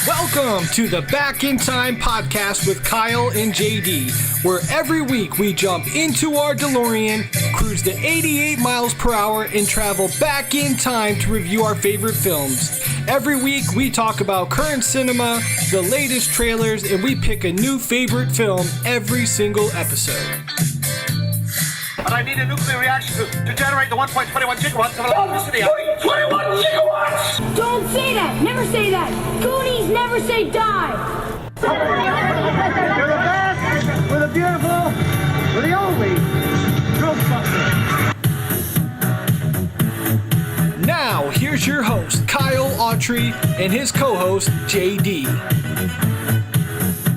Welcome to the Back in Time podcast with Kyle and JD, where every week we jump into our DeLorean, cruise to 88 miles per hour, and travel back in time to review our favorite films. Every week we talk about current cinema, the latest trailers, and we pick a new favorite film every single episode. But I need a nuclear reaction to generate the 1.21 gigawatts of electricity. 1.21 gigawatts! Don't say that! Never say that! Goonies never say die! We're the best, we're the beautiful, we're the only Ghostbusters. Now, here's your host, Kyle Autry, and his co-host, JD.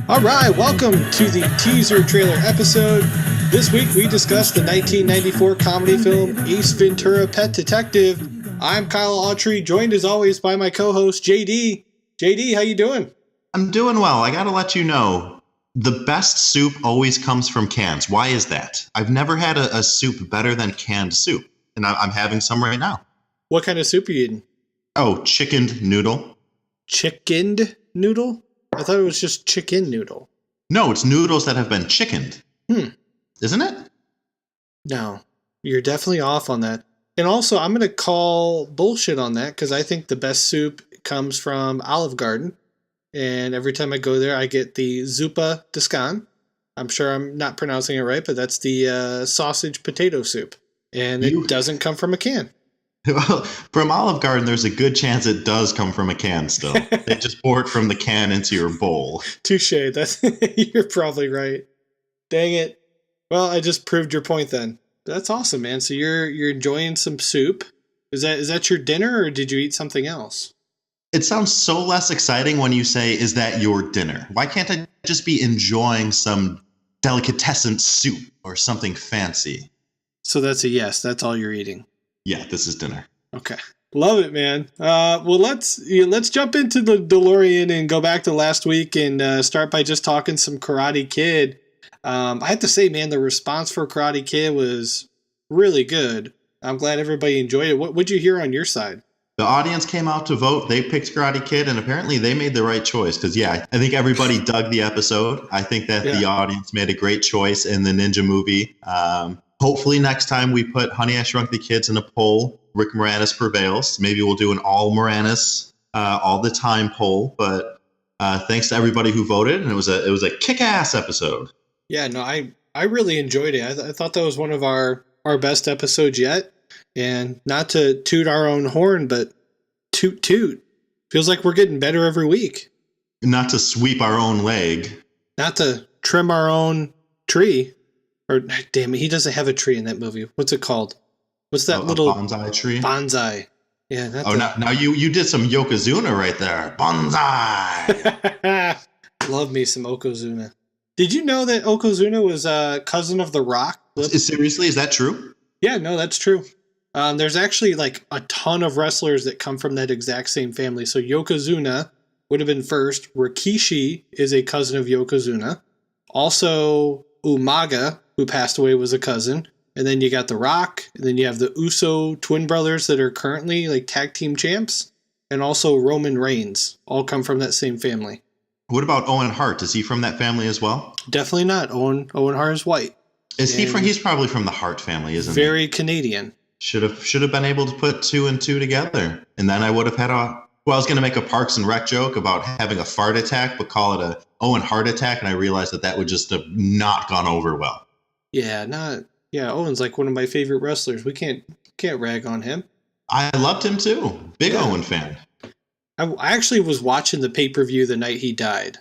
All right, welcome to the teaser trailer episode. This week, we discussed the 1994 comedy film Ace Ventura: Pet Detective. I'm Kyle Autry, joined as always by my co-host, JD. JD, how you doing? I'm doing well. I gotta let you know, the best soup always comes from cans. Why is that? I've never had a soup better than canned soup, and I'm having some right now. What kind of soup are you eating? Oh, chickened noodle. Chickened noodle? I thought it was just chicken noodle. No, it's noodles that have been chickened. Isn't it? No, you're definitely off on that. And also, I'm going to call bullshit on that because I think the best soup comes from Olive Garden. And every time I go there, I get the zuppa discan. I'm sure I'm not pronouncing it right, but that's the sausage potato soup. And it doesn't come from a can. Well, from Olive Garden, there's a good chance it does come from a can still. They just pour it from the can into your bowl. Touche. You're probably right. Dang it. Well, I just proved your point then. That's awesome, man. So you're enjoying some soup. Is that your dinner, or did you eat something else? It sounds so less exciting when you say, is that your dinner? Why can't I just be enjoying some delicatessen soup or something fancy? So that's a yes. That's all you're eating. Yeah, this is dinner. Okay. Love it, man. Well, let's jump into the DeLorean and go back to last week and start by just talking some Karate Kid. I have to say, man, the response for Karate Kid was really good. I'm glad everybody enjoyed it. What'd you hear on your side? The audience came out to vote. They picked Karate Kid, and apparently they made the right choice. Because, yeah, I think everybody dug the episode. I think that the audience made a great choice in the Ninja movie. Hopefully next time we put Honey, I Shrunk the Kids in a poll, Rick Moranis prevails. Maybe we'll do an all Moranis all the time poll. But thanks to everybody who voted, and it was a kick-ass episode. Yeah, no, I really enjoyed it. I thought that was one of our best episodes yet. And not to toot our own horn, but toot. Feels like we're getting better every week. Not to sweep our own leg. Not to trim our own tree. Or, damn it, he doesn't have a tree in that movie. What's it called? What's that little... bonsai tree? Bonsai. Yeah. Now you did some Yokozuna right there. Bonsai! Love me some Yokozuna. Did you know that Yokozuna was a cousin of The Rock? Seriously, is that true? Yeah, no, that's true. There's actually like a ton of wrestlers that come from that exact same family. So Yokozuna would have been first. Rikishi is a cousin of Yokozuna. Also, Umaga, who passed away, was a cousin. And then you got The Rock. And then you have the Uso twin brothers that are currently like tag team champs. And also Roman Reigns. All come from that same family. What about Owen Hart? Is he from that family as well? Definitely not. Owen Hart is white. He's probably from the Hart family, isn't he? Very Canadian. Should have been able to put two and two together. And then I would have had I was going to make a Parks and Rec joke about having a fart attack, but call it a Owen Hart attack. And I realized that would just have not gone over well. Yeah, Owen's like one of my favorite wrestlers. We can't rag on him. I loved him too. Big Owen fan. I actually was watching the pay-per-view the night he died.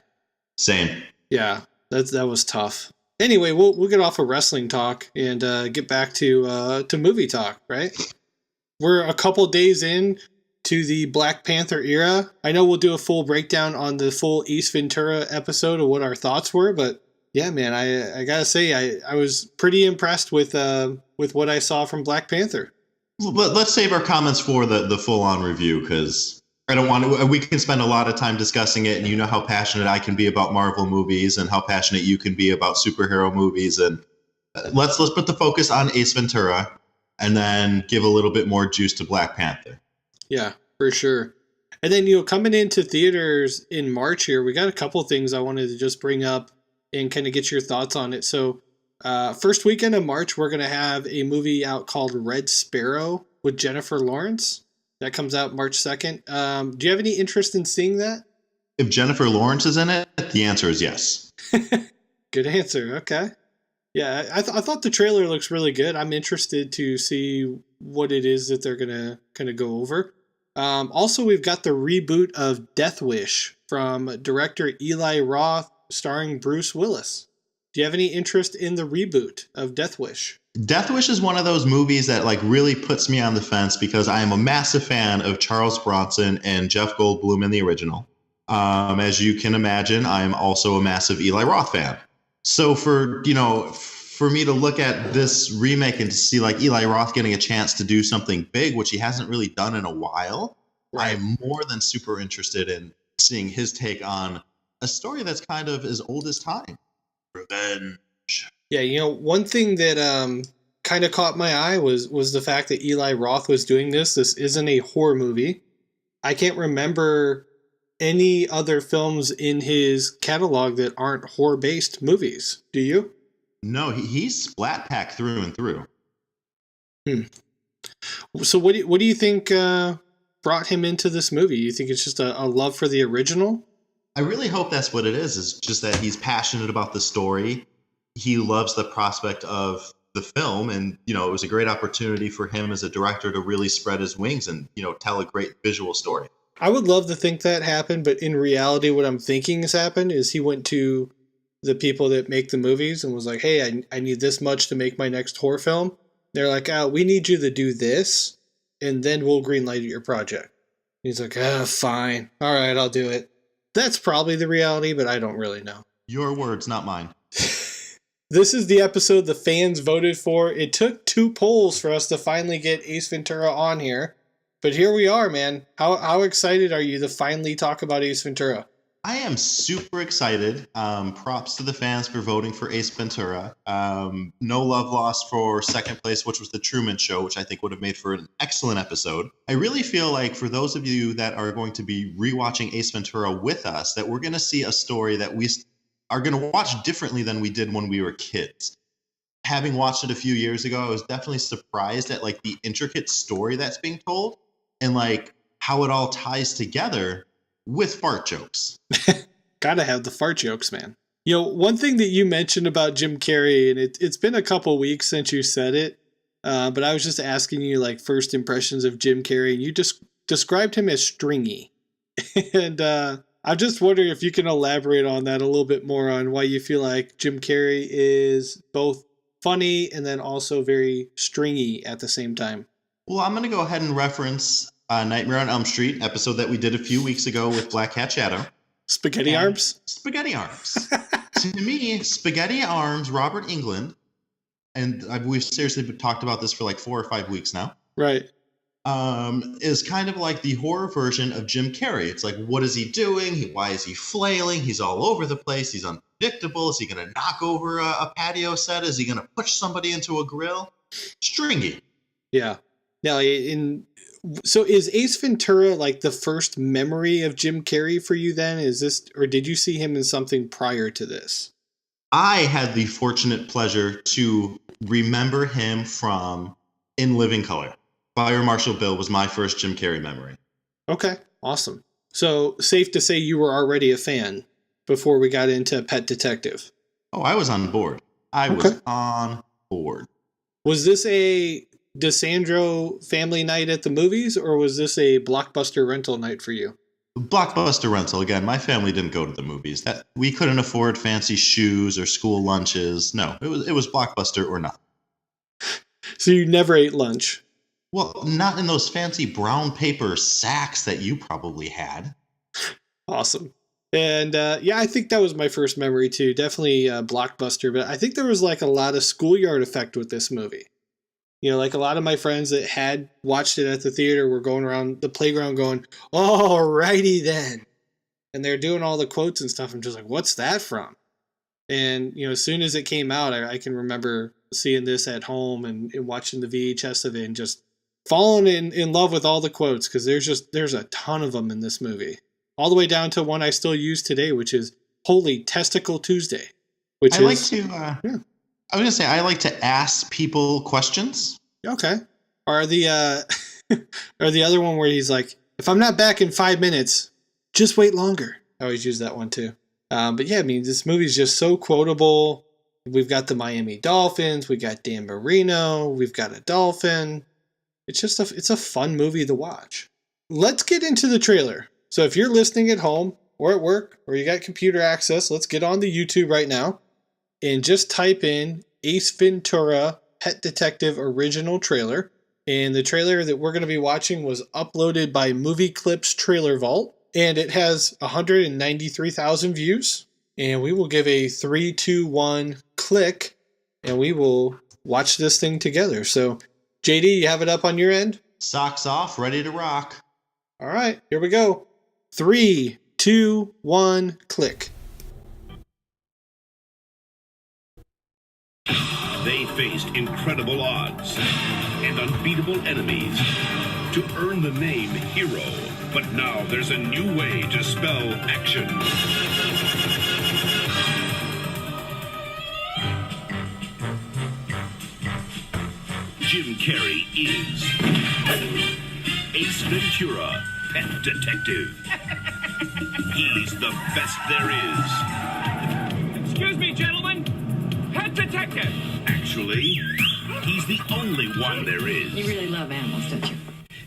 Same. Yeah, that was tough. Anyway, we'll get off of wrestling talk and get back to movie talk, right? We're a couple days in to the Black Panther era. I know we'll do a full breakdown on the full Ace Ventura episode of what our thoughts were, but yeah, man, I gotta say I was pretty impressed with what I saw from Black Panther. But let's save our comments for the full-on review, because I don't want to. We can spend a lot of time discussing it, and you know how passionate I can be about Marvel movies, and how passionate you can be about superhero movies. And let's put the focus on Ace Ventura, and then give a little bit more juice to Black Panther. Yeah, for sure. And then, coming into theaters in March here, we got a couple things I wanted to just bring up and kind of get your thoughts on it. So, first weekend of March, we're going to have a movie out called Red Sparrow with Jennifer Lawrence. That comes out March 2nd. Do you have any interest in seeing that? If Jennifer Lawrence is in it, the answer is yes. Good answer. Okay. Yeah, I thought the trailer looks really good. I'm interested to see what it is that they're going to kind of go over. Also, we've got the reboot of Death Wish from director Eli Roth, starring Bruce Willis. Do you have any interest in the reboot of Death Wish? Death Wish is one of those movies that like really puts me on the fence because I am a massive fan of Charles Bronson and Jeff Goldblum in the original. As you can imagine, I am also a massive Eli Roth fan. So for me to look at this remake and to see like Eli Roth getting a chance to do something big, which he hasn't really done in a while, right. I'm more than super interested in seeing his take on a story that's kind of as old as time. Revenge. Yeah, one thing that kind of caught my eye was the fact that Eli Roth was doing this. This isn't a horror movie. I can't remember any other films in his catalog that aren't horror-based movies. Do you? No, he's Splat Pack through and through. So what do you think brought him into this movie? You think it's just a love for the original? I really hope that's what it is. It's just that he's passionate about the story. He loves the prospect of the film, and it was a great opportunity for him as a director to really spread his wings and tell a great visual story. I would love to think that happened, but in reality, what I'm thinking has happened is he went to the people that make the movies and was like, "Hey, I need this much to make my next horror film." They're like, "We need you to do this, and then we'll greenlight your project." He's like, "Fine, all right, I'll do it." That's probably the reality, but I don't really know. Your words, not mine. This is the episode the fans voted for. It took 2 polls for us to finally get Ace Ventura on here. But here we are, man. How excited are you to finally talk about Ace Ventura? I am super excited. Props to the fans for voting for Ace Ventura. No love lost for second place, which was The Truman Show, which I think would have made for an excellent episode. I really feel like for those of you that are going to be rewatching Ace Ventura with us, that we're going to see a story that we are going to watch differently than we did when we were kids. Having watched it a few years ago, I was definitely surprised at like the intricate story that's being told and like how it all ties together with fart jokes. Gotta have the fart jokes, man. One thing that you mentioned about Jim Carrey, and it's been a couple weeks since you said it, but I was just asking you like first impressions of Jim Carrey, and you just described him as stringy. And I'm just wondering if you can elaborate on that a little bit more on why you feel like Jim Carrey is both funny and then also very stringy at the same time. Well, I'm going to go ahead and reference Nightmare on Elm Street episode that we did a few weeks ago with Black Cat Shadow. Spaghetti Arms? Spaghetti Arms. To me, Spaghetti Arms, Robert Englund, and we've seriously talked about this for like 4 or 5 weeks now. Right. Is kind of like the horror version of Jim Carrey. It's like, what is he doing? Why is he flailing? He's all over the place. He's unpredictable. Is he going to knock over a patio set? Is he going to push somebody into a grill? Stringy. Yeah. Now, so is Ace Ventura like the first memory of Jim Carrey for you then? Is this, or did you see him in something prior to this? I had the fortunate pleasure to remember him from In Living Color. Fire Marshal Bill was my first Jim Carrey memory. Okay, awesome. So safe to say you were already a fan before we got into Pet Detective. Oh, I was on board. I was on board. Was this a DeSandro family night at the movies, or was this a Blockbuster rental night for you? Blockbuster rental. Again, my family didn't go to the movies. That we couldn't afford fancy shoes or school lunches. No, it was Blockbuster or nothing. So you never ate lunch? Well, not in those fancy brown paper sacks that you probably had. Awesome. And yeah, I think that was my first memory too. Definitely Blockbuster, but I think there was like a lot of schoolyard effect with this movie. Like a lot of my friends that had watched it at the theater were going around the playground going, "Oh, righty then." And they're doing all the quotes and stuff. I'm just like, what's that from? And, as soon as it came out, I can remember seeing this at home and watching the VHS of it and just fallen in love with all the quotes because there's a ton of them in this movie. All the way down to one I still use today, which is Holy Testicle Tuesday. Which I was gonna say I like to ask people questions. Okay. Or the or the other one where he's like, if I'm not back in 5 minutes, just wait longer. I always use that one too. But yeah, I mean, this movie's just so quotable. We've got the Miami Dolphins. We got Dan Marino. We've got a dolphin. It's a fun movie to watch. Let's get into the trailer. So if you're listening at home or at work or you got computer access, let's get on the YouTube right now and just type in Ace Ventura Pet Detective original trailer. And the trailer that we're going to be watching was uploaded by Movie Clips Trailer Vault. And it has 193,000 views. And we will give a 3, 2, 1 click. And we will watch this thing together. So, JD, you have it up on your end? Socks off, ready to rock. All right, here we go. 3, 2, 1, click. They faced incredible odds and unbeatable enemies to earn the name Hero. But now there's a new way to spell action. Jim Carrey is Ace Ventura, Pet Detective. He's the best there is. Excuse me, gentlemen. Pet detective. Actually, he's the only one there is. You really love animals, don't you?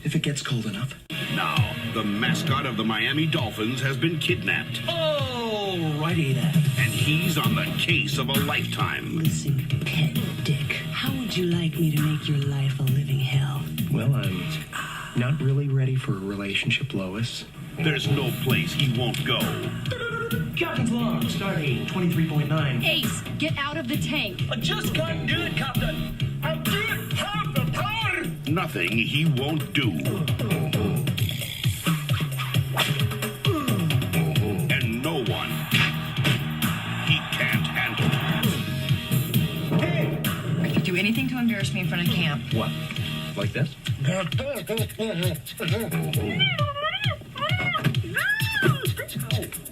If it gets cold enough. Now, the mascot of the Miami Dolphins has been kidnapped. Oh, righty then. And he's on the case of a lifetime. Listen, Pet Dick, how would you like me to make your life a living hell? Well, I'm not really ready for a relationship, Lois. There's no place he won't go. Captain's log, starting 23.9. Ace, get out of the tank. I just can't do it, Captain. I don't have the power. Nothing he won't do. And no one he can't handle. I could do anything to embarrass me in front of camp. What? Like this?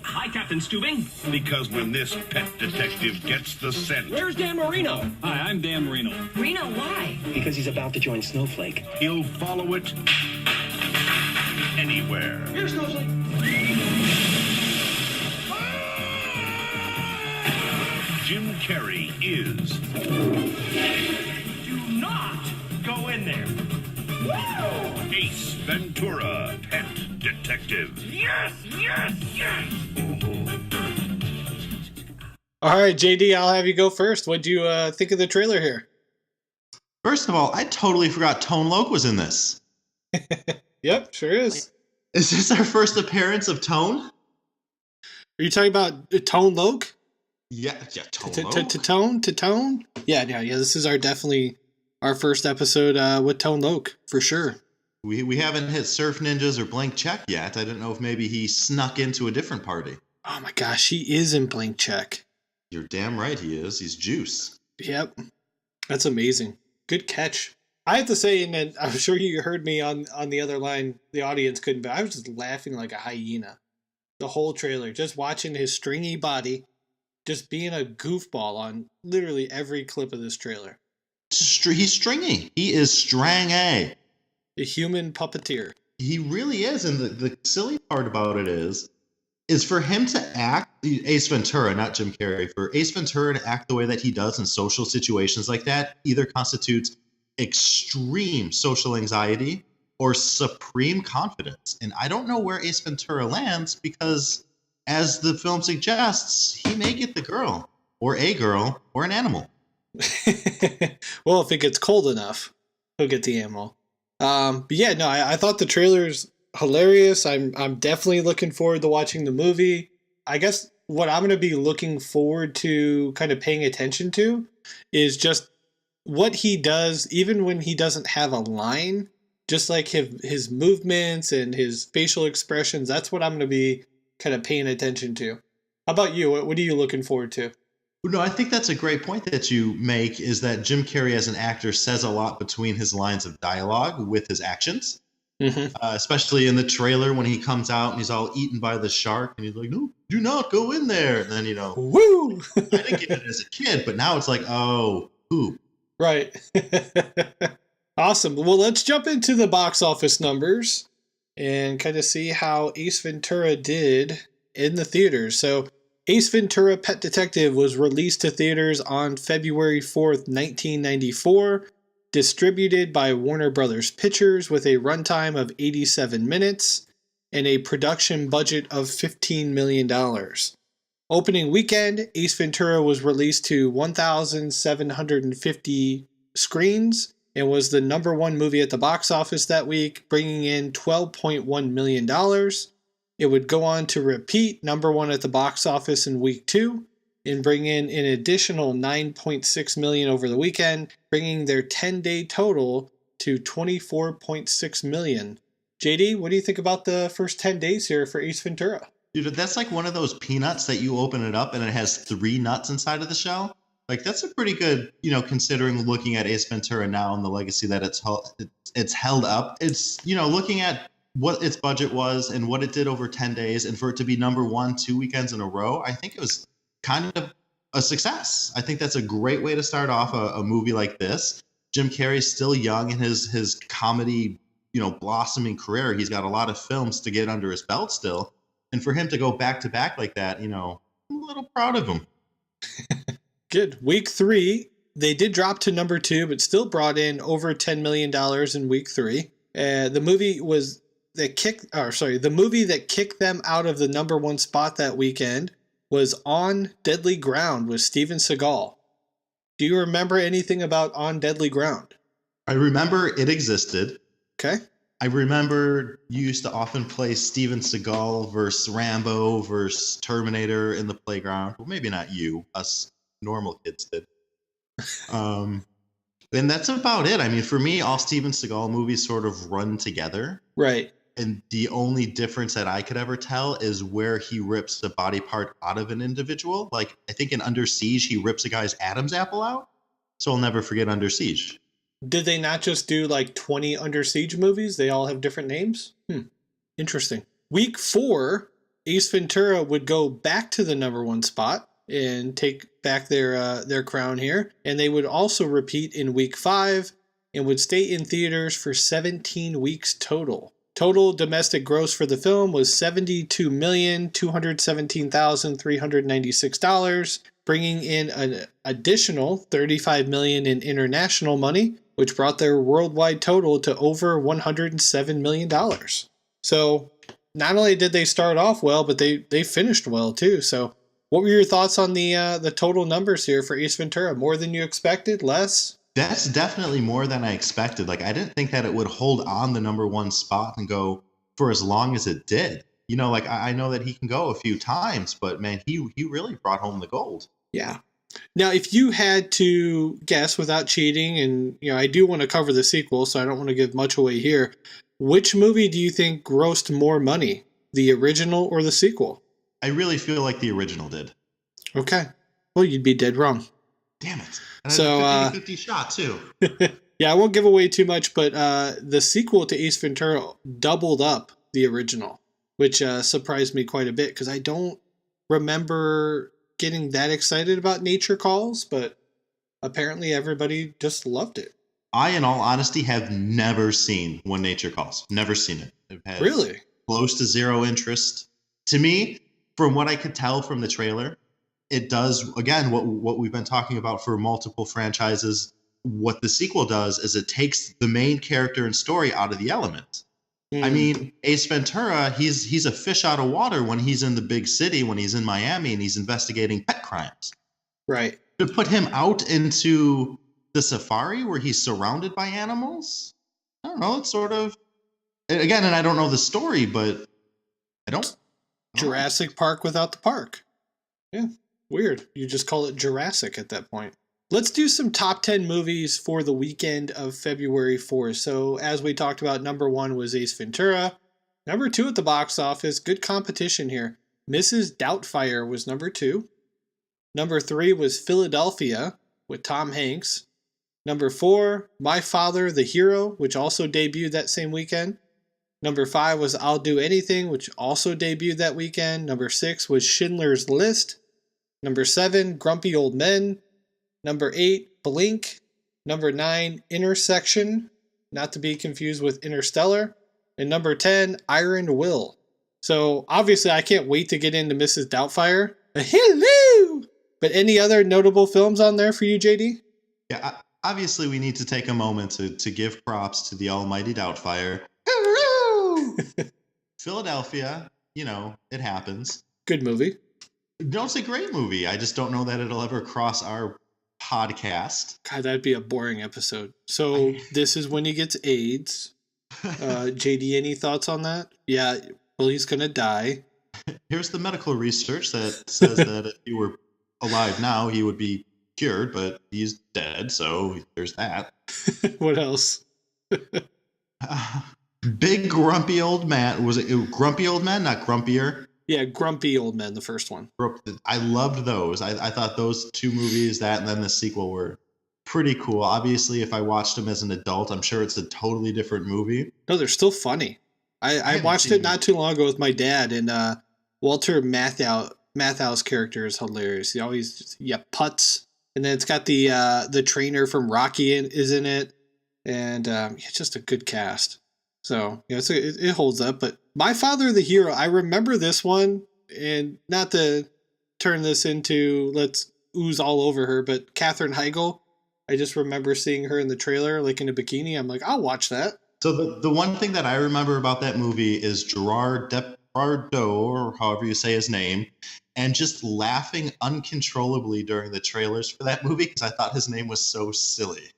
Hi, Captain Stubing. Because when this pet detective gets the scent, Where's Dan Marino? Hi, I'm Dan Marino. Reno, why? Because he's about to join Snowflake. he'll follow it anywhere. Here's Snowflake. Jim Carrey is Do not go in there. Ace Ventura, Pet Detective. Yes, yes, yes. All right, JD, I'll have you go first. What do you think of the trailer here? First of all, I totally forgot Tone Loc was in this. Yep, sure is. Is this our first appearance of Tone? Are you talking about Tone Loc? Yeah, Tone Loc. To tone? Yeah. This is definitely our first episode with Tone Loc for sure. We haven't hit Surf Ninjas or Blank Check yet. I didn't know if maybe he snuck into a different party. Oh my gosh, he is in Blank Check. You're damn right he is. He's Juice. Yep, that's amazing. Good catch. I have to say, and then I'm sure you heard me on the other line. The audience couldn't, but I was just laughing like a hyena. The whole trailer, just watching his stringy body, just being a goofball on literally every clip of this trailer. He's stringy. He is strang-a. A human puppeteer. He really is. And the silly part about it is for him to act, Ace Ventura, not Jim Carrey, for Ace Ventura to act the way that he does in social situations like that either constitutes extreme social anxiety or supreme confidence. And I don't know where Ace Ventura lands because, as the film suggests, he may get the girl or an animal. Well, if it gets cold enough, he'll get the animal. But yeah, no, I thought the trailer's hilarious. I'm definitely looking forward to watching the movie. I guess what I'm going to be looking forward to kind of paying attention to is just what he does, even when he doesn't have a line, just like his movements and his facial expressions. That's what I'm going to be kind of paying attention to. How about you? What are you looking forward to? No, I think that's a great point that you make, is that Jim Carrey as an actor says a lot between his lines of dialogue with his actions. Especially in the trailer when he comes out and he's all eaten by the shark and he's like, no, do not go in there. And then, Woo! I didn't get it as a kid, but now it's like, oh, poop. Right. Awesome. Well, let's jump into the box office numbers and kind of see how Ace Ventura did in the theaters. So Ace Ventura: Pet Detective was released to theaters on February 4th, 1994. Distributed by Warner Brothers Pictures with a runtime of 87 minutes and a production budget of $15 million. Opening weekend, Ace Ventura was released to 1,750 screens and was the number one movie at the box office that week, bringing in $12.1 million. It would go on to repeat number one at the box office in week 2 and bring in an additional $9.6 million over the weekend, bringing their 10-day total to $24.6 million. JD, what do you think about the first 10 days here for Ace Ventura? Dude, that's like one of those peanuts that you open it up and it has 3 nuts inside of the shell. Like, that's a pretty good, considering looking at Ace Ventura now and the legacy that it's held up. It's, looking at what its budget was and what it did over 10 days, and for it to be number one 2 weekends in a row, I think it was kind of a success. I think that's a great way to start off a movie like this. Jim Carrey's still young in his comedy, blossoming career. He's got a lot of films to get under his belt still. And for him to go back to back like that, I'm a little proud of him. Good. Week 3, they did drop to number 2, but still brought in over $10 million in week 3. The movie that kicked them out of the number 1 spot that weekend was On Deadly Ground with Steven Seagal. Do you remember anything about On Deadly Ground? I remember it existed. Okay. I remember you used to often play Steven Seagal versus Rambo versus Terminator in the playground. Well, maybe not you. Us normal kids did. And that's about it. I mean, for me, all Steven Seagal movies sort of run together. Right. And the only difference that I could ever tell is where he rips the body part out of an individual. Like, I think in Under Siege, he rips a guy's Adam's apple out. So I'll never forget Under Siege. Did they not just do like 20 Under Siege movies? They all have different names? Interesting. Week 4, Ace Ventura would go back to the number 1 spot and take back their crown here. And they would also repeat in week 5 and would stay in theaters for 17 weeks total. Total domestic gross for the film was $72,217,396, bringing in an additional $35 million in international money, which brought their worldwide total to over $107 million. So not only did they start off well, but they finished well too. So what were your thoughts on the total numbers here for Ace Ventura? More than you expected? Less? That's definitely more than I expected. Like, I didn't think that it would hold on the number 1 spot and go for as long as it did. I know that he can go a few times, but man, he really brought home the gold. Yeah. Now, if you had to guess without cheating, and I do want to cover the sequel, so I don't want to give much away here, which movie do you think grossed more money, the original or the sequel? I really feel like the original did. Okay. Well, you'd be dead wrong. Damn it. And So, 50 shot too. Yeah, I won't give away too much, but the sequel to Ace Ventura doubled up the original, which surprised me quite a bit because I don't remember getting that excited about Nature Calls, but apparently everybody just loved it. I, in all honesty, have never seen When Nature Calls. Never seen it. I've had Really? Close to zero interest. To me, from what I could tell from the trailer, it does, again, what we've been talking about for multiple franchises. What the sequel does is it takes the main character and story out of the element. I mean, Ace Ventura, he's a fish out of water when he's in the big city, when he's in Miami and he's investigating pet crimes. Right. To put him out into the safari where he's surrounded by animals, I don't know, it's sort of, again, and I don't know the story, but I don't. Jurassic Park without the park. Yeah, weird. You just call it Jurassic at that point. Let's do some top 10 movies for the weekend of February 4th. So as we talked about, number 1 was Ace Ventura. Number 2 at the box office, good competition here. Mrs. Doubtfire was number 2. Number 3 was Philadelphia with Tom Hanks. Number 4, My Father, the Hero, which also debuted that same weekend. Number 5 was I'll Do Anything, which also debuted that weekend. Number 6 was Schindler's List. Number 7, Grumpy Old Men. Number 8, Blink. Number 9, Intersection, not to be confused with Interstellar. And number 10, Iron Will. So obviously I can't wait to get into Mrs. Doubtfire. Hello! But any other notable films on there for you, JD? Yeah, obviously we need to take a moment to give props to the almighty Doubtfire. Hello! Philadelphia, it happens. Good movie. No, it's a great movie. I just don't know that it'll ever cross our podcast. God, that'd be a boring episode. So this is when he gets AIDS. JD, any thoughts on that? Yeah, well, he's going to die. Here's the medical research that says that if he were alive now, he would be cured, but he's dead, so there's that. What else? Big Grumpy Old Man. Was it Grumpy Old Man, not Grumpier? Yeah, Grumpy Old Men, the first one. I loved those. I thought those two movies, that and then the sequel, were pretty cool. Obviously, if I watched them as an adult, I'm sure it's a totally different movie. No, they're still funny. I watched it not too long ago with my dad, and Walter Matthau's character is hilarious. He always just, putts. And then it's got the trainer from Rocky is in it. And it's just a good cast. So, it holds up. But My Father, the Hero, I remember this one. And not to turn this into let's ooze all over her, but Katherine Heigl, I just remember seeing her in the trailer, like in a bikini. I'm like, I'll watch that. So the one thing that I remember about that movie is Gerard Depardieu, or however you say his name, and just laughing uncontrollably during the trailers for that movie because I thought his name was so silly.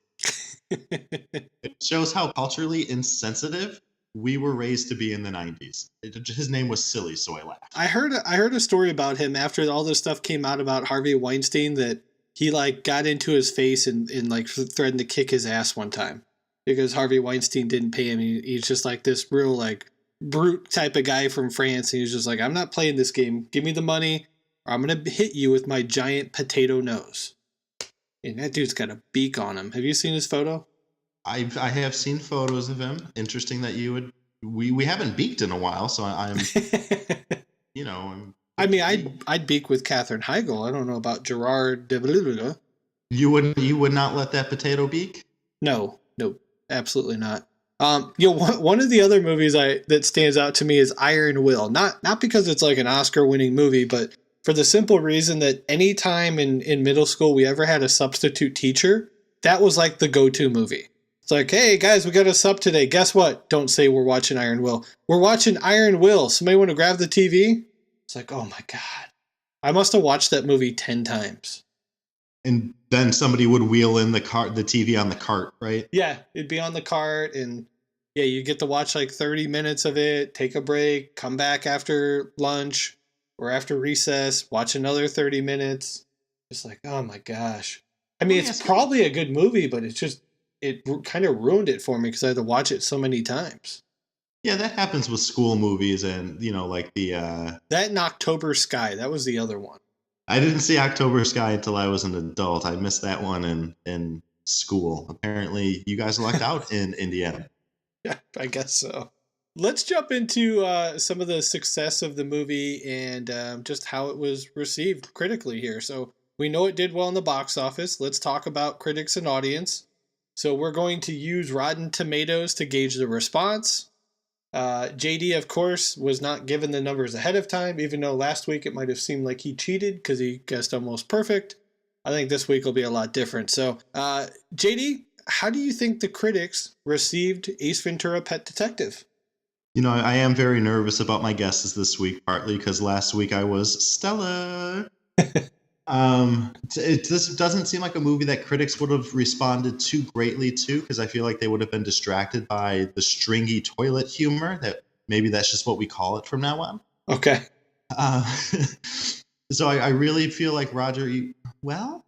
It shows how culturally insensitive we were raised to be in the 90s. His name was silly, so I laughed. I heard a story about him after all this stuff came out about Harvey Weinstein that he got into his face and threatened to kick his ass one time because Harvey Weinstein didn't pay him. He's just this real brute type of guy from France. And he was just like, I'm not playing this game. Give me the money or I'm going to hit you with my giant potato nose. And that dude's got a beak on him. Have you seen his photo? I have seen photos of him. Interesting that you would. We haven't beaked in a while, so I'm. I mean, I'd beak with Katherine Heigl. I don't know about Gerard de. You would not let that potato beak? No, absolutely not. One of the other movies that stands out to me is Iron Will. Not because it's like an Oscar-winning movie, but for the simple reason that any time in middle school we ever had a substitute teacher, that was like the go-to movie. It's like, hey, guys, we got a sub today. Guess what? Don't say we're watching Iron Will. We're watching Iron Will. Somebody want to grab the TV? It's like, oh, my God. I must have watched that movie 10 times. And then somebody would wheel in the TV on the cart, right? Yeah, it'd be on the cart. And, yeah, you get to watch 30 minutes of it, take a break, come back after lunch or after recess, watch another 30 minutes. Just oh, my gosh. I mean, it's probably a good movie, but it's just... it kind of ruined it for me because I had to watch it so many times. Yeah, that happens with school movies and, the... That and October Sky, that was the other one. I didn't see October Sky until I was an adult. I missed that one in school. Apparently, you guys lucked out in Indiana. Yeah, I guess so. Let's jump into some of the success of the movie and just how it was received critically here. So we know it did well in the box office. Let's talk about critics and audience. So we're going to use Rotten Tomatoes to gauge the response. JD, of course, was not given the numbers ahead of time, even though last week it might have seemed like he cheated because he guessed almost perfect. I think this week will be a lot different. So, JD, how do you think the critics received Ace Ventura: Pet Detective? I am very nervous about my guesses this week, partly because last week I was stellar. This doesn't seem like a movie that critics would have responded too greatly to, because I feel like they would have been distracted by the stringy toilet humor. That maybe that's just what we call it from now on. Okay. So I really feel like Roger. I'm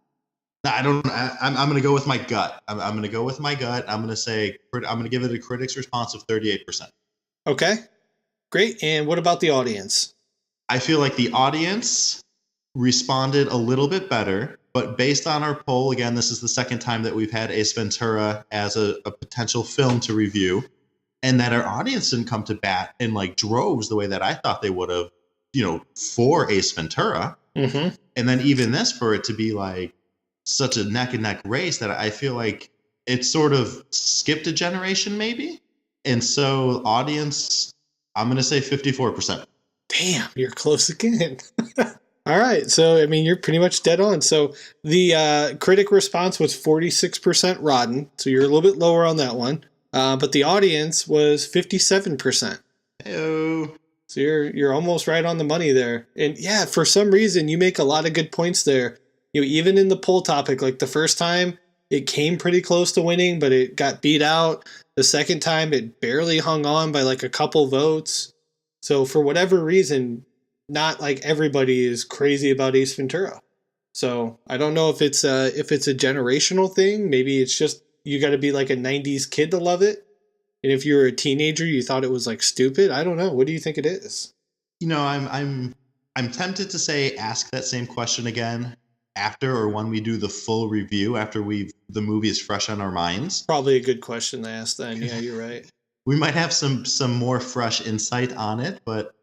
going to go with my gut. I'm going to go with my gut. I'm going to give it a critic's response of 38%. Okay. Great. And what about the audience? I feel like the audience responded a little bit better. But based on our poll, again, this is the second time that we've had Ace Ventura as a potential film to review, and that our audience didn't come to bat in like droves the way that I thought they would have, for Ace Ventura. Mm-hmm. And then even this, for it to be like such a neck and neck race, that I feel like it sort of skipped a generation maybe. And so audience, I'm going to say 54%. Damn, you're close again. All right. So, I mean, you're pretty much dead on. So the critic response was 46% rotten. So you're a little bit lower on that one. But the audience was 57%. Hey-o. So you're almost right on the money there. And yeah, for some reason, you make a lot of good points there. Even in the poll topic, like the first time, it came pretty close to winning, but it got beat out. The second time, it barely hung on by like a couple votes. So for whatever reason, not like everybody is crazy about Ace Ventura. So I don't know if it's a generational thing. Maybe it's just you got to be like a 90s kid to love it. And if you're a teenager, you thought it was like stupid. I don't know. What do you think it is? I'm tempted to say ask that same question again after or when we do the full review, after the movie is fresh on our minds. Probably a good question to ask then. Yeah, you're right. We might have some more fresh insight on it, but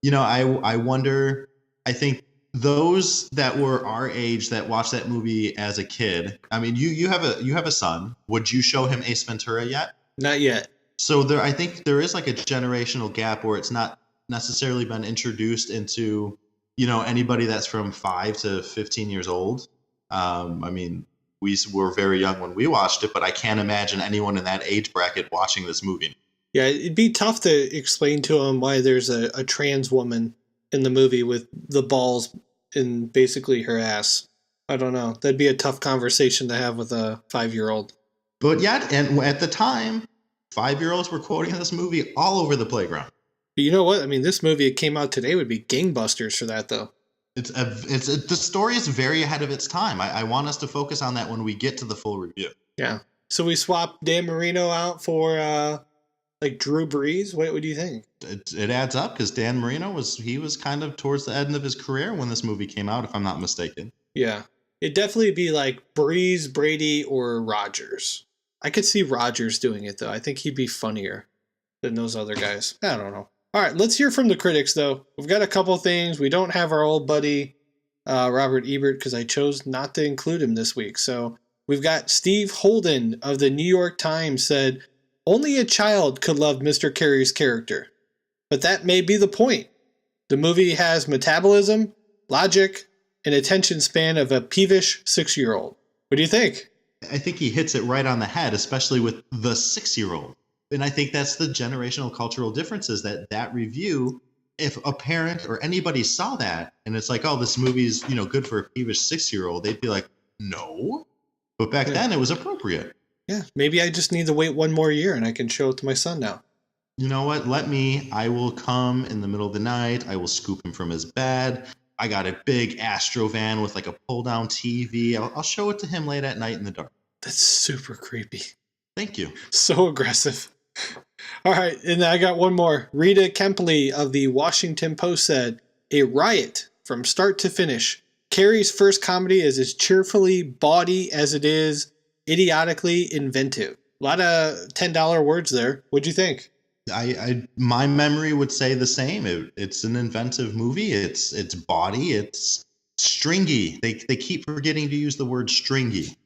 I wonder. I think those that were our age that watched that movie as a kid. I mean, you have a son. Would you show him Ace Ventura yet? Not yet. So I think there is like a generational gap where it's not necessarily been introduced into, anybody that's from 5 to 15 years old. I mean, we were very young when we watched it, but I can't imagine anyone in that age bracket watching this movie. Yeah, it'd be tough to explain to them why there's a trans woman in the movie with the balls in basically her ass. I don't know. That'd be a tough conversation to have with a 5-year-old. But yeah, and at the time, 5-year-olds were quoting this movie all over the playground. But you know what? I mean, this movie, it came out today, would be gangbusters for that, though. The story is very ahead of its time. I want us to focus on that when we get to the full review. Yeah. So we swapped Dan Marino out for like Drew Brees. What do you think? It adds up because Dan Marino was kind of towards the end of his career when this movie came out, if I'm not mistaken. Yeah. It'd definitely be like Brees, Brady, or Rodgers. I could see Rodgers doing it, though. I think he'd be funnier than those other guys. I don't know. All right, let's hear from the critics, though. We've got a couple things. We don't have our old buddy, Robert Ebert, because I chose not to include him this week. So we've got Steve Holden of the New York Times said, only a child could love Mr. Carrey's character. But that may be the point. The movie has metabolism, logic, and attention span of a peevish 6-year-old. What do you think? I think he hits it right on the head, especially with the 6-year-old. And I think that's the generational cultural differences that review, if a parent or anybody saw that and it's like, oh, this movie's, good for a peevish 6-year-old, they'd be like, no. But back then it was appropriate. Yeah, maybe I just need to wait one more year and I can show it to my son now. You know what? I will come in the middle of the night. I will scoop him from his bed. I got a big Astro van with like a pull-down TV. I'll show it to him late at night in the dark. That's super creepy. Thank you. So aggressive. All right, and I got one more. Rita Kempley of the Washington Post said, a riot from start to finish. Carrey's first comedy is as cheerfully bawdy as it is idiotically inventive. A lot of $10 words there. What'd you think? My memory would say the same. It's an inventive movie. It's bawdy. It's stringy. They keep forgetting to use the word stringy.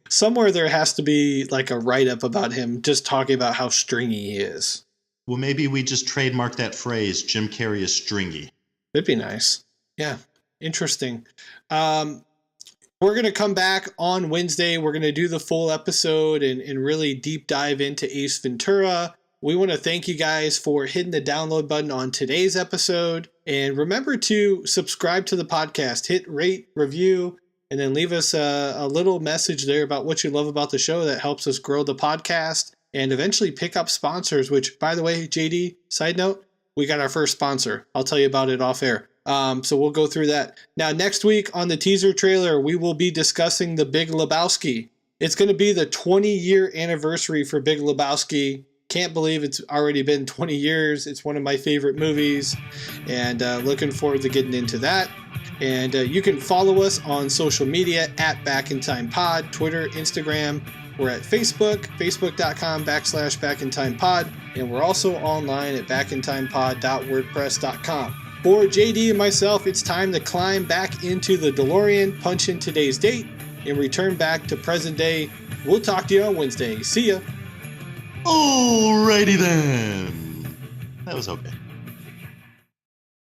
Somewhere there has to be like a write-up about him just talking about how stringy he is. Well, maybe we just trademark that phrase, Jim Carrey is stringy. That'd be nice. Yeah, interesting. We're going to come back on Wednesday. We're going to do the full episode and really deep dive into Ace Ventura. We want to thank you guys for hitting the download button on today's episode. And remember to subscribe to the podcast, hit rate, review, and then leave us a little message there about what you love about the show. That helps us grow the podcast and eventually pick up sponsors, which, by the way, JD, side note, we got our first sponsor. I'll tell you about it off air. So we'll go through that. Now, next week on the teaser trailer, we will be discussing The Big Lebowski. It's going to be the 20-year anniversary for Big Lebowski. Can't believe it's already been 20 years. It's one of my favorite movies, and looking forward to getting into that. And you can follow us on social media at Back in Time Pod, Twitter, Instagram. We're at Facebook, facebook.com/backintimepod. And we're also online at backintimepod.wordpress.com. For JD and myself, it's time to climb back into the DeLorean, punch in today's date, and return back to present day. We'll talk to you on Wednesday. See ya. Alrighty then. That was okay.